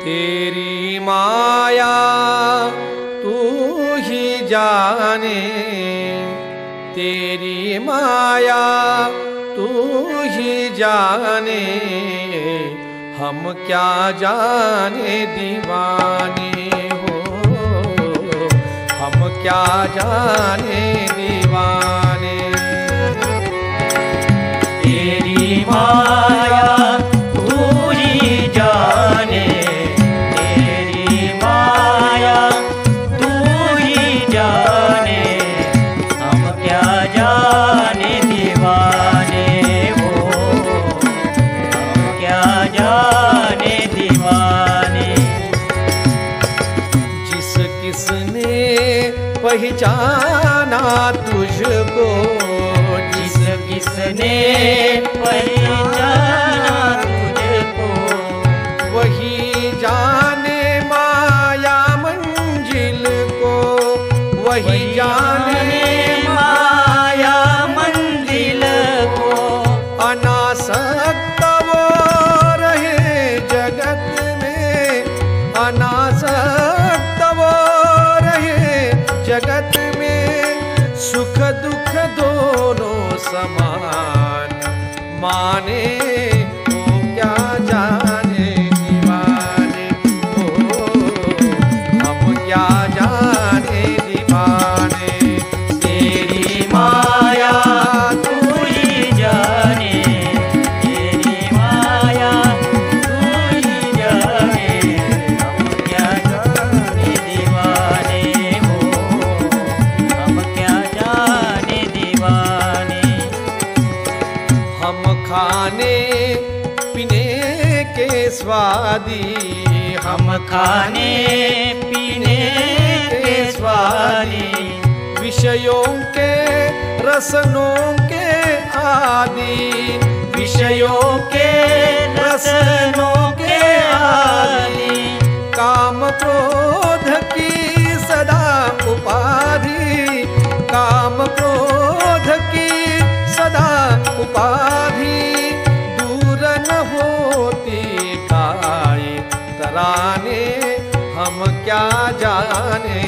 तेरी माया तू ही जाने, तेरी माया तू ही जाने, हम क्या जाने दीवाने हो, हम क्या जाने दीवाने। तेरी माया तू ही जाने, तेरी माया तू ही जाने, हम क्या जाने दीवाने हो, हम क्या जाने दीवाने। जिस किसने पहचाना तुझको, जिस किसने पहचाना तुझको, वही जाने माया मंजिल को, वही जाने माया मंजिल को। अनासक्त वो रहे जगत में, अनासक्त वो रहे जगत में, सुख दुख दोनों समान माने, तो क्या जाने दीवाने हो, हम क्या जाने दीवाने। तेरी माया तू ही जाने, तेरी माया तू ही जाने, हम क्या जाने दीवाने हो, हम क्या जाने दीवाने। हम खाने पीने के स्वादी, हम खाने पीने के स्वादी, विषयों के रसनों के आदि, विषयों के रसनों के आदि। काम क्रोध की सदा उपाधि, काम क्रोध की सदा उपाधि, दूर न होती गाय तराने, हम क्या जाने